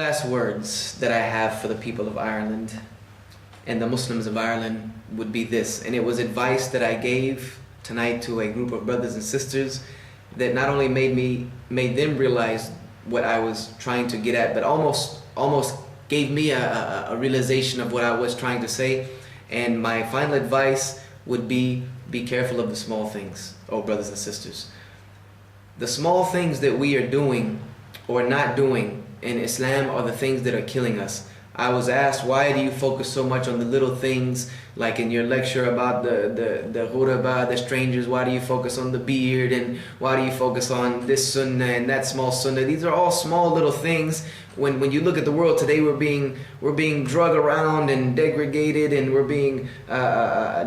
last words that I have for the people of Ireland and the Muslims of Ireland would be this, and it was advice that I gave tonight to a group of brothers and sisters that not only made them realize what I was trying to get at, but almost gave me a realization of what I was trying to say. And my final advice would be careful of the small things, oh brothers and sisters. The small things that we are doing or not doing in Islam are the things that are killing us. I was asked, why do you focus so much on the little things, like in your lecture about the ghuraba, the strangers? Why do you focus on the beard, and why do you focus on this sunnah and that small sunnah? These are all small little things. When you look at the world today, we're being drugged around and degraded, and we're being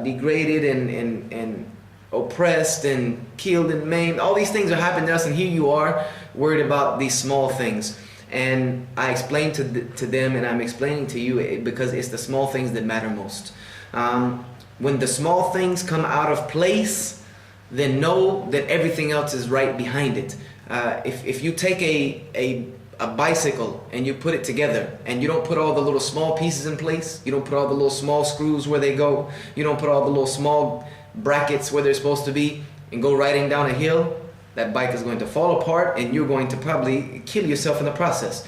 degraded and oppressed and killed and maimed. All these things are happening to us, and here you are worried about these small things. And I explained to them, and I'm explaining to you, because it's the small things that matter most. When the small things come out of place, then know that everything else is right behind it. If you take a bicycle and you put it together, and you don't put all the little small pieces in place, you don't put all the little small screws where they go, you don't put all the little small brackets where they're supposed to be, and go riding down a hill, that bike is going to fall apart, and you're going to probably kill yourself in the process.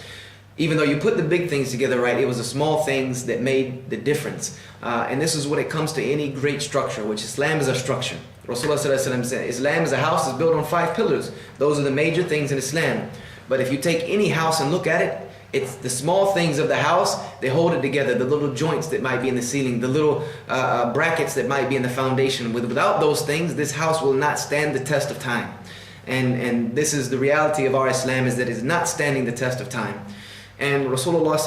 Even though you put the big things together right, it was the small things that made the difference. And this is what it comes to any great structure, which Islam is a structure. Rasulullah said, Islam is a house that's built on 5 pillars. Those are the major things in Islam. But if you take any house and look at it, it's the small things of the house, they hold it together. The little joints that might be in the ceiling, the little brackets that might be in the foundation. Without those things, this house will not stand the test of time. And this is the reality of our Islam, is that it's not standing the test of time. And Rasulullah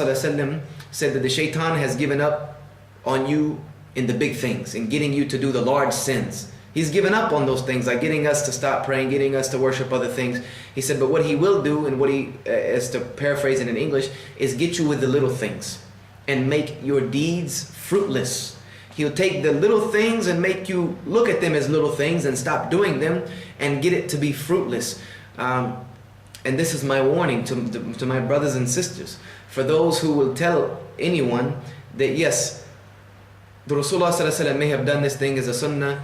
said that the shaitan has given up on you in the big things, in getting you to do the large sins. He's given up on those things, like getting us to stop praying, getting us to worship other things. He said, but what he will do, and what he, as to paraphrase it in English, is get you with the little things and make your deeds fruitless. He'll take the little things and make you look at them as little things and stop doing them and get it to be fruitless. And this is my warning to my brothers and sisters. For those who will tell anyone that yes, the Rasulullah may have done this thing as a sunnah,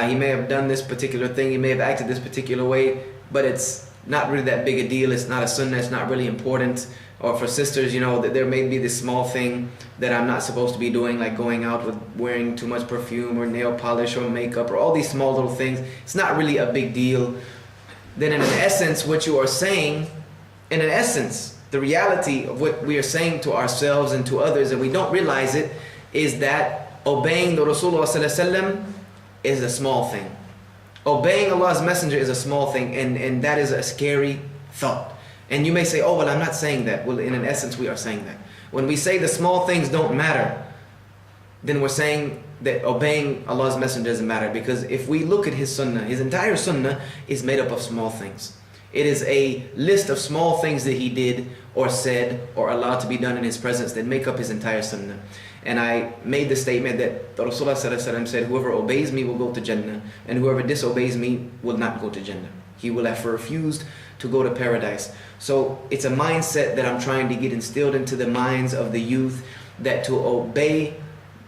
he may have done this particular thing, he may have acted this particular way, but it's not really that big a deal, it's not a sunnah, it's not really important. Or for sisters, that there may be this small thing that I'm not supposed to be doing, like going out with wearing too much perfume or nail polish or makeup or all these small little things. It's not really a big deal. Then in essence, what you are saying, in an essence, the reality of what we are saying to ourselves and to others, and we don't realize it, is that obeying the Rasulullah is a small thing. Obeying Allah's Messenger is a small thing, and that is a scary thought. And you may say, oh, well, I'm not saying that. Well, in an essence, we are saying that. When we say the small things don't matter, then we're saying that obeying Allah's Messenger doesn't matter. Because if we look at His Sunnah, His entire Sunnah is made up of small things. It is a list of small things that He did or said or allowed to be done in His presence that make up His entire Sunnah. And I made the statement that the Rasulullah said, whoever obeys me will go to Jannah, and whoever disobeys me will not go to Jannah. He will have refused to go to paradise. So it's a mindset that I'm trying to get instilled into the minds of the youth, that to obey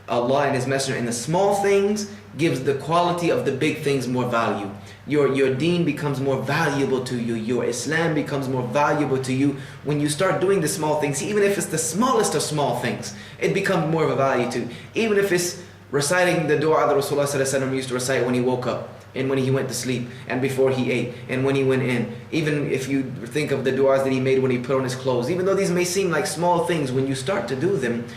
Allah and His Messenger in the small things gives the quality of the big things more value. Your deen becomes more valuable to you. Your Islam becomes more valuable to you when you start doing the small things. Even if it's the smallest of small things, it becomes more of a value to you. Even if it's reciting the dua that Rasulullah used to recite when he woke up, and when he went to sleep, and before he ate, and when he went in. Even if you think of the du'as that he made when he put on his clothes, even though these may seem like small things, when you start to do them,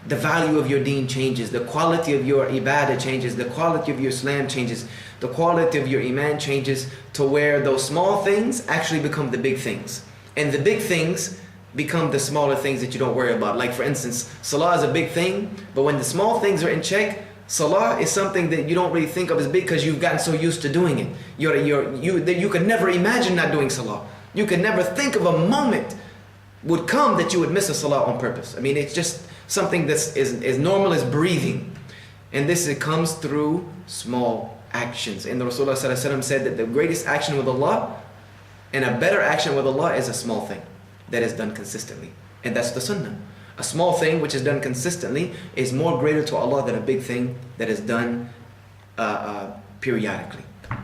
the value of your deen changes, the quality of your ibadah changes, the quality of your Islam changes, the quality of your iman changes, to where those small things actually become the big things. And the big things become the smaller things that you don't worry about. Like for instance, salah is a big thing, but when the small things are in check, salah is something that you don't really think of as big because you've gotten so used to doing it. You could never imagine not doing salah. You could never think of a moment would come that you would miss a salah on purpose. I mean, it's just something that's as normal as breathing. And it comes through small actions. And the Rasulullah said that the greatest action with Allah and a better action with Allah is a small thing that is done consistently. And that's the sunnah. A small thing which is done consistently is more greater to Allah than a big thing that is done periodically.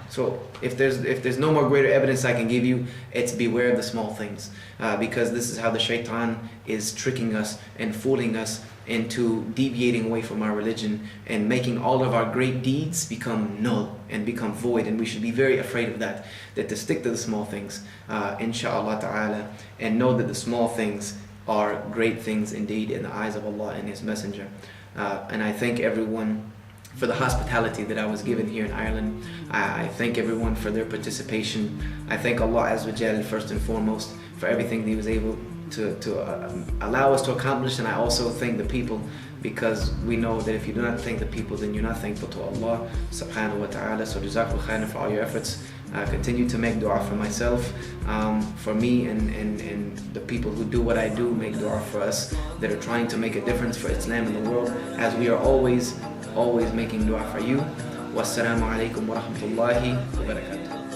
So if there's no more greater evidence I can give you, it's beware of the small things, because this is how the shaitan is tricking us and fooling us into deviating away from our religion and making all of our great deeds become null and become void. And we should be very afraid of that to stick to the small things, inshaAllah ta'ala, and know that the small things are great things indeed in the eyes of Allah and His Messenger. And I thank everyone for the hospitality that I was given here in Ireland. I thank everyone for their participation. I thank Allah Azza wa Jal first and foremost for everything that He was able to allow us to accomplish. And I also thank the people, because we know that if you do not thank the people, then you're not thankful to Allah subhanahu wa ta'ala. So jazakallah khairan for all your efforts. Continue to make dua for myself, for me, and the people who do what I do. Make dua for us that are trying to make a difference for Islam in the world, as we are always making dua for you. Wassalamu alaikum wa rahmatullahi wa barakatuh.